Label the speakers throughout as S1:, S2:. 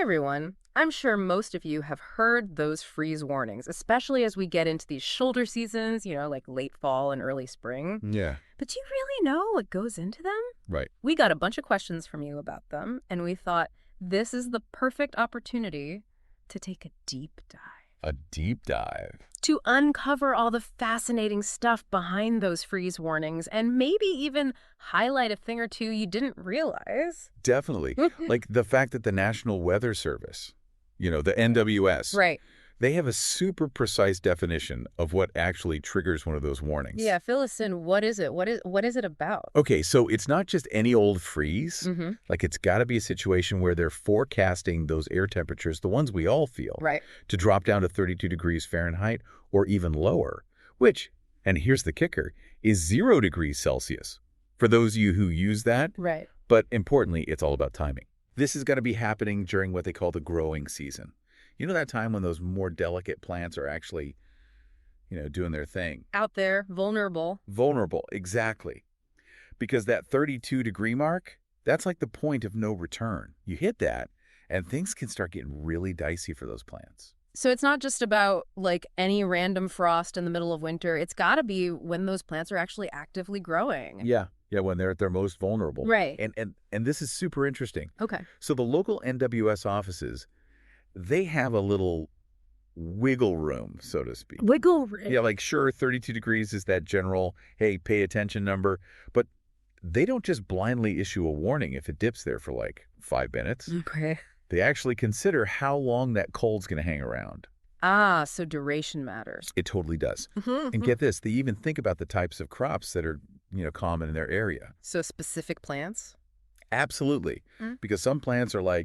S1: everyone. I'm sure most of you have heard those freeze warnings, especially as we get into these shoulder seasons, like late fall and early spring.
S2: Yeah.
S1: But do you really know what goes into them?
S2: Right.
S1: We got a bunch of questions from you about them, and we thought this is the perfect opportunity to take a deep dive.
S2: A deep dive.
S1: To uncover all the fascinating stuff behind those freeze warnings and maybe even highlight a thing or two you didn't realize.
S2: Definitely. Like the fact that the National Weather Service, the NWS,
S1: Right.
S2: they have a super precise definition of what actually triggers one of those warnings.
S1: Yeah, fill us in. What is it? What is it about?
S2: Okay, so it's not just any old freeze.
S1: Mm-hmm.
S2: Like it's got to be a situation where they're forecasting those air temperatures, the ones we all feel,
S1: Right.
S2: to drop down to 32 degrees Fahrenheit or even lower, which, and here's the kicker, is 0 degrees Celsius for those of you who use that.
S1: Right.
S2: But importantly, it's all about timing. This is going to be happening during what they call the growing season. You know that time when those more delicate plants are actually, doing their thing.
S1: Out there, vulnerable.
S2: Vulnerable, exactly. Because that 32-degree mark, that's like the point of no return. You hit that, and things can start getting really dicey for those plants.
S1: So it's not just about any random frost in the middle of winter. It's got to be when those plants are actually actively growing.
S2: Yeah, when they're at their most vulnerable.
S1: Right.
S2: And this is super interesting.
S1: Okay.
S2: So the local NWS offices, they have a little wiggle room, so to speak.
S1: Wiggle room.
S2: Yeah, sure, 32 degrees is that general, hey, pay attention number, but they don't just blindly issue a warning if it dips there for 5 minutes.
S1: Okay.
S2: They actually consider how long that cold's going to hang around.
S1: Ah, so duration matters.
S2: It totally does.
S1: Mm-hmm.
S2: And get this, they even think about the types of crops that are, common in their area.
S1: So specific plants?
S2: Absolutely. Because some plants are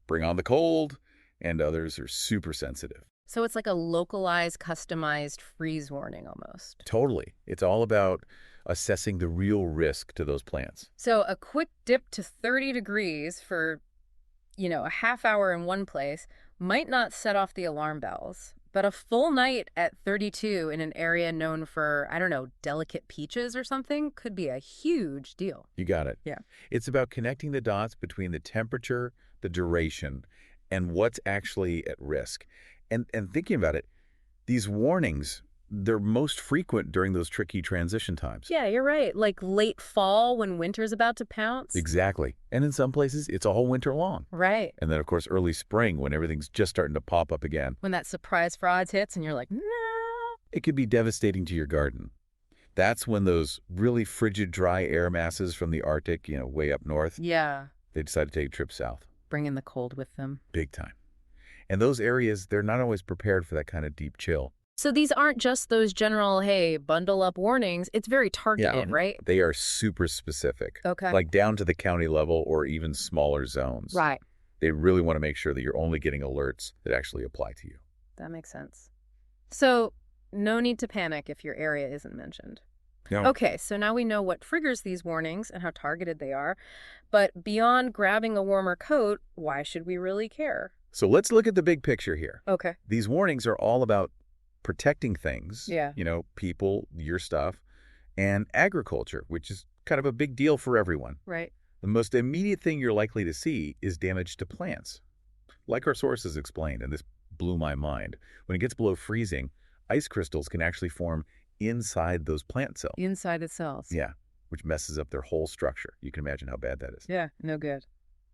S2: bring on the cold, and others are super sensitive.
S1: So it's like a localized, customized freeze warning almost.
S2: Totally. It's all about assessing the real risk to those plants.
S1: So a quick dip to 30 degrees for, a half hour in one place might not set off the alarm bells. But a full night at 32 in an area known for, delicate peaches or something could be a huge deal.
S2: You got it.
S1: Yeah.
S2: It's about connecting the dots between the temperature, the duration, and what's actually at risk. And thinking about it, these warnings, they're most frequent during those tricky transition times.
S1: Yeah, you're right. Like late fall when winter's about to pounce.
S2: Exactly. And in some places, it's all winter long.
S1: Right.
S2: And then, of course, early spring when everything's just starting to pop up again.
S1: When that surprise frost hits and you're like, no.
S2: It could be devastating to your garden. That's when those really frigid, dry air masses from the Arctic, way up north,
S1: Yeah.
S2: they decide to take a trip south.
S1: Bringing the cold with them.
S2: Big time. And those areas, they're not always prepared for that kind of deep chill.
S1: So these aren't just those general, hey, bundle up warnings. It's very targeted, right?
S2: They are super specific.
S1: Okay.
S2: Down to the county level or even smaller zones.
S1: Right.
S2: They really want to make sure that you're only getting alerts that actually apply to you.
S1: That makes sense. So no need to panic if your area isn't mentioned.
S2: No.
S1: Okay, so now we know what triggers these warnings and how targeted they are. But beyond grabbing a warmer coat, why should we really care?
S2: So let's look at the big picture here.
S1: Okay.
S2: These warnings are all about protecting things,
S1: Yeah.
S2: People, your stuff, and agriculture, which is kind of a big deal for everyone.
S1: Right.
S2: The most immediate thing you're likely to see is damage to plants. Like our sources explained, and this blew my mind, when it gets below freezing, ice crystals can actually form inside those plant cells.
S1: Inside the cells.
S2: Yeah, which messes up their whole structure. You can imagine how bad that is.
S1: Yeah, no good.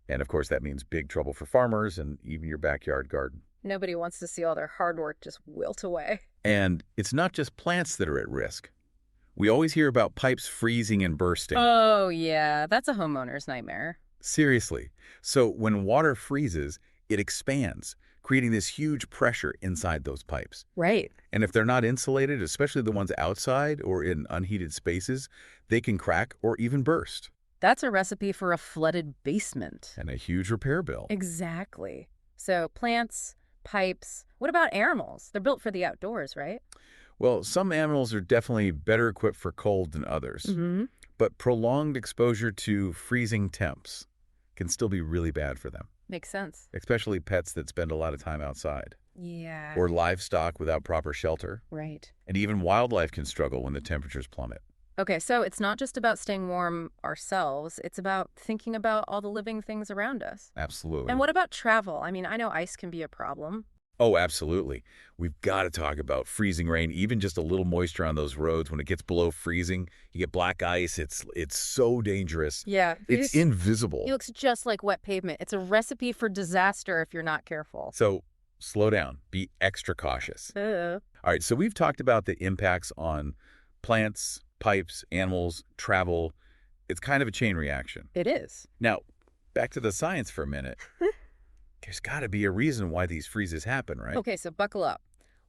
S2: And of course, that means big trouble for farmers and even your backyard garden.
S1: Nobody wants to see all their hard work just wilt away.
S2: And it's not just plants that are at risk. We always hear about pipes freezing and bursting.
S1: Oh, yeah. That's a homeowner's nightmare.
S2: Seriously. So when water freezes, it expands, creating this huge pressure inside those pipes.
S1: Right.
S2: And if they're not insulated, especially the ones outside or in unheated spaces, they can crack or even burst.
S1: That's a recipe for a flooded basement.
S2: And a huge repair bill.
S1: Exactly. So plants, pipes, what about animals? They're built for the outdoors, right?
S2: Well, some animals are definitely better equipped for cold than others.
S1: Mm-hmm.
S2: But prolonged exposure to freezing temps can still be really bad for them.
S1: Makes sense.
S2: Especially pets that spend a lot of time outside.
S1: Yeah.
S2: Or livestock without proper shelter.
S1: Right.
S2: And even wildlife can struggle when the temperatures plummet.
S1: Okay, so it's not just about staying warm ourselves, it's about thinking about all the living things around us. And
S2: Absolutely.
S1: what about travel? I mean, I know ice can be a problem.
S2: Oh, absolutely. We've got to talk about freezing rain, even just a little moisture on those roads. When it gets below freezing, you get black ice. It's so dangerous.
S1: Yeah,
S2: It's
S1: it
S2: invisible.
S1: looks just like wet pavement. It's a recipe for disaster if you're not careful.
S2: So slow down. Be extra cautious.
S1: Uh,
S2: All right, so we've talked about the impacts on plants, pipes, animals, travel. It's kind of a chain reaction.
S1: it is.
S2: Now, back to the science for a minute. There's got to be a reason why these freezes happen, right?
S1: Okay, so buckle up.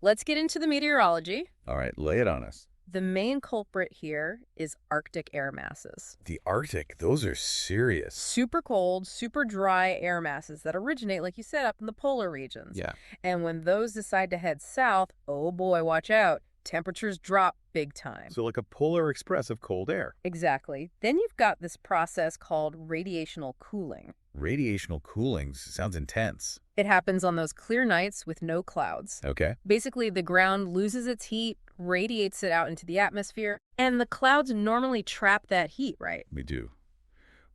S1: Let's get into the meteorology.
S2: All right, lay it on us.
S1: The main culprit here is Arctic air masses.
S2: The Arctic, those are serious.
S1: Super cold, super dry air masses that originate, like you said, up in the polar regions.
S2: Yeah.
S1: And when those decide to head south, oh boy, watch out. Temperatures drop big time.
S2: So like a polar express of cold air.
S1: Exactly. Then you've got this process called radiational cooling.
S2: Radiational cooling sounds intense.
S1: It happens on those clear nights with no clouds.
S2: Okay.
S1: Basically, the ground loses its heat, radiates it out into the atmosphere, and the clouds normally trap that heat, right?
S2: We do.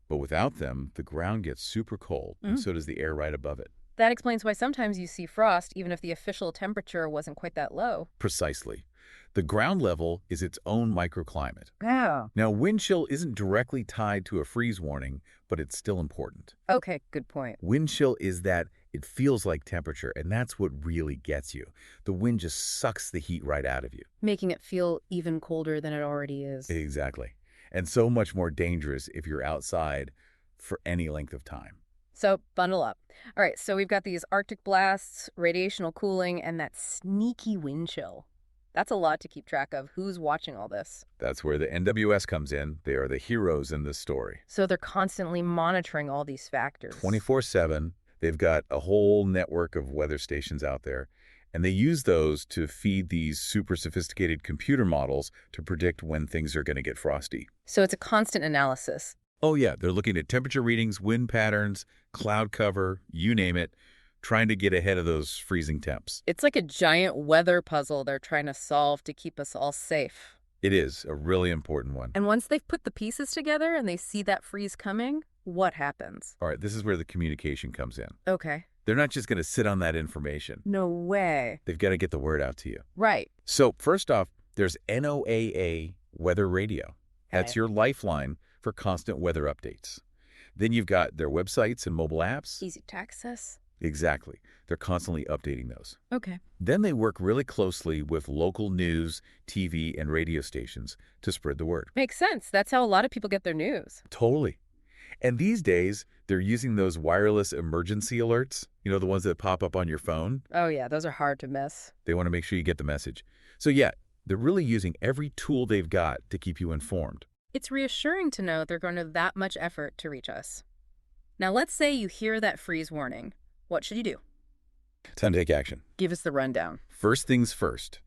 S2: But without them, the ground gets super cold, and so does the air right above it.
S1: That explains why sometimes you see frost, even if the official temperature wasn't quite that low.
S2: Precisely. The ground level is its own microclimate.
S1: Yeah.
S2: Now, wind chill isn't directly tied to a freeze warning, but it's still important.
S1: Okay, good point.
S2: Wind chill is that it feels like temperature, and that's what really gets you. The wind just sucks the heat right out of you.
S1: Making it feel even colder than it already is.
S2: Exactly. And so much more dangerous if you're outside for any length of time.
S1: So bundle up. All right, so we've got these Arctic blasts, radiational cooling, and that sneaky wind chill. That's a lot to keep track of. Who's watching all this?
S2: That's where the NWS comes in. They are the heroes in this story.
S1: So they're constantly monitoring all these factors.
S2: 24/7, they've got a whole network of weather stations out there, and they use those to feed these super sophisticated computer models to predict when things are going to get frosty.
S1: So it's a constant analysis.
S2: Oh yeah, they're looking at temperature readings, wind patterns, cloud cover, you name it, trying to get ahead of those freezing temps.
S1: It's like a giant weather puzzle they're trying to solve to keep us all safe.
S2: It is a really important one.
S1: And once they've put the pieces together and they see that freeze coming, what happens?
S2: All right, this is where the communication comes in.
S1: Okay.
S2: They're not just going to sit on that information.
S1: No way.
S2: They've got to get the word out to you.
S1: Right.
S2: So first off, there's NOAA Weather Radio. That's
S1: Okay.
S2: your lifeline for constant weather updates. Then you've got their websites and mobile apps.
S1: Easy to access.
S2: Exactly. They're constantly updating those.
S1: Okay.
S2: Then they work really closely with local news, TV, and radio stations to spread the word.
S1: Makes sense. That's how a lot of people get their news.
S2: Totally. And these days, they're using those wireless emergency alerts, the ones that pop up on your phone.
S1: Oh, yeah, those are hard to miss.
S2: They want to make sure you get the message. So yeah, they're really using every tool they've got to keep you informed.
S1: It's reassuring to know they're going to that much effort to reach us. Now, let's say you hear that freeze warning. What should you do?
S2: Time to take action.
S1: Give us the rundown.
S2: First things first,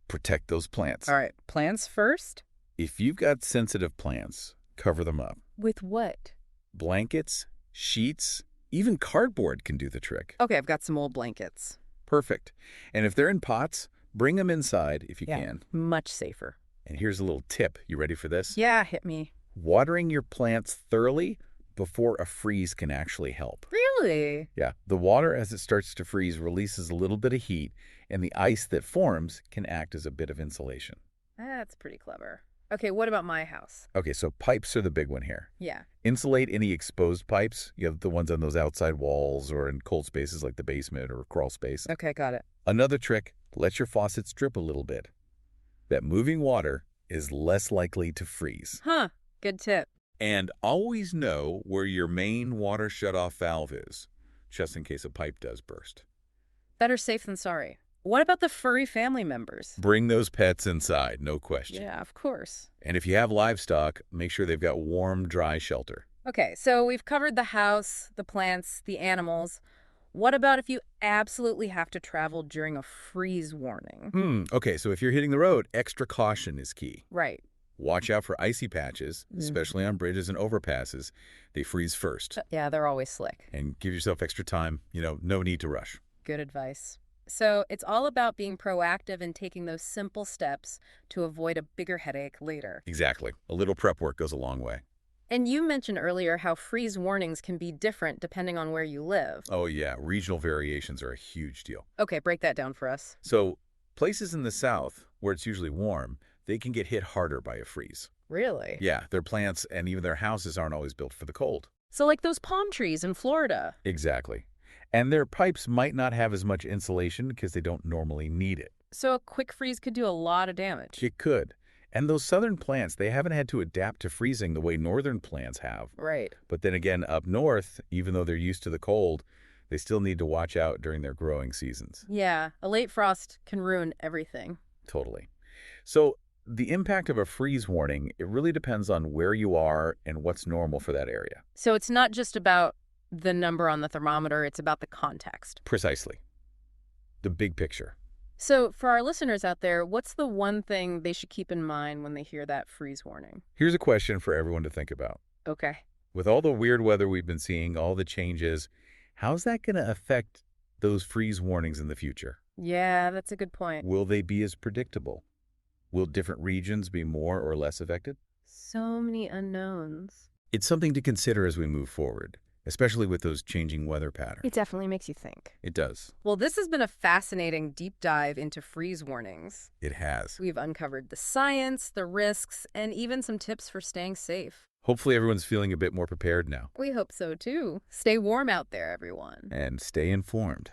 S2: protect those plants.
S1: All right, plants first?
S2: If you've got sensitive plants, cover them up.
S1: With what?
S2: Blankets, sheets, even cardboard can do the trick.
S1: Okay, I've got some old blankets.
S2: Perfect. And if they're in pots, bring them inside if you can.
S1: Much safer.
S2: And here's a little tip. You ready for this?
S1: Yeah, hit me.
S2: Watering your plants thoroughly before a freeze can actually help.
S1: Really?
S2: Yeah, the water as it starts to freeze releases a little bit of heat, and the ice that forms can act as a bit of insulation.
S1: That's pretty clever. Okay, what about my house?
S2: Okay, so pipes are the big one here.
S1: Yeah.
S2: Insulate any exposed pipes, the ones on those outside walls or in cold spaces like the basement or crawl space.
S1: Okay, got it.
S2: Another trick, let your faucets drip a little bit. That moving water is less likely to freeze.
S1: Huh, good tip.
S2: And always know where your main water shutoff valve is, just in case a pipe does burst.
S1: Better safe than sorry. What about the furry family members?
S2: Bring those pets inside, no question.
S1: Yeah, of course.
S2: And if you have livestock, make sure they've got warm, dry shelter.
S1: Okay, so we've covered the house, the plants, the animals. What about if you absolutely have to travel during a freeze warning?
S2: Okay, so if you're hitting the road, extra caution is key.
S1: Right.
S2: Watch out for icy patches, especially on bridges and overpasses. They freeze first.
S1: Yeah, they're always slick.
S2: And give yourself extra time. No need to rush.
S1: Good advice. So it's all about being proactive and taking those simple steps to avoid a bigger headache later.
S2: Exactly. A little prep work goes a long way.
S1: And you mentioned earlier how freeze warnings can be different depending on where you live.
S2: Oh, yeah. Regional variations are a huge deal.
S1: Okay, break that down for us.
S2: So, places in the south, where it's usually warm, they can get hit harder by a freeze.
S1: Really?
S2: Yeah, their plants and even their houses aren't always built for the cold.
S1: So, like those palm trees in Florida.
S2: Exactly. And their pipes might not have as much insulation because they don't normally need it.
S1: So, a quick freeze could do a lot of damage.
S2: It could. And those southern plants, they haven't had to adapt to freezing the way northern plants have.
S1: Right.
S2: But then again, up north, even though they're used to the cold, they still need to watch out during their growing seasons.
S1: Yeah, a late frost can ruin everything.
S2: Totally. So the impact of a freeze warning, it really depends on where you are and what's normal for that area.
S1: So, it's not just about the number on the thermometer, it's about the context.
S2: Precisely. The big picture.
S1: So, for our listeners out there, what's the one thing they should keep in mind when they hear that freeze warning?
S2: Here's a question for everyone to think about.
S1: Okay.
S2: With all the weird weather we've been seeing, all the changes, how's that going to affect those freeze warnings in the future?
S1: Yeah, that's a good point.
S2: Will they be as predictable? Will different regions be more or less affected?
S1: So many unknowns.
S2: It's something to consider as we move forward, especially with those changing weather patterns.
S1: It definitely makes you think.
S2: It does.
S1: Well, this has been a fascinating deep dive into freeze warnings.
S2: It has.
S1: We've uncovered the science, the risks, and even some tips for staying safe.
S2: Hopefully everyone's feeling a bit more prepared now.
S1: We hope so too. Stay warm out there, everyone.
S2: And stay informed.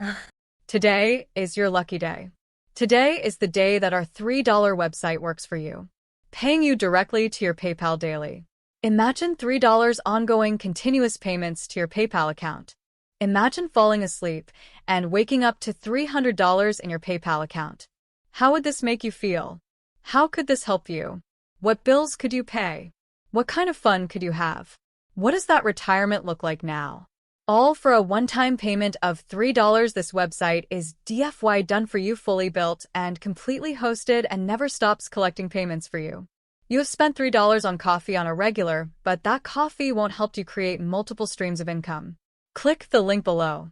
S3: Today is your lucky day. Today is the day that our $3 website works for you, paying you directly to your PayPal daily. Imagine $3 ongoing continuous payments to your PayPal account. Imagine falling asleep and waking up to $300 in your PayPal account. How would this make you feel? How could this help you? What bills could you pay? What kind of fun could you have? What does that retirement look like now? All for a one-time payment of $3. This website is DFY done for you, fully built and completely hosted, and never stops collecting payments for you. You have spent $3 on coffee on a regular, but that coffee won't help you create multiple streams of income. Click the link below.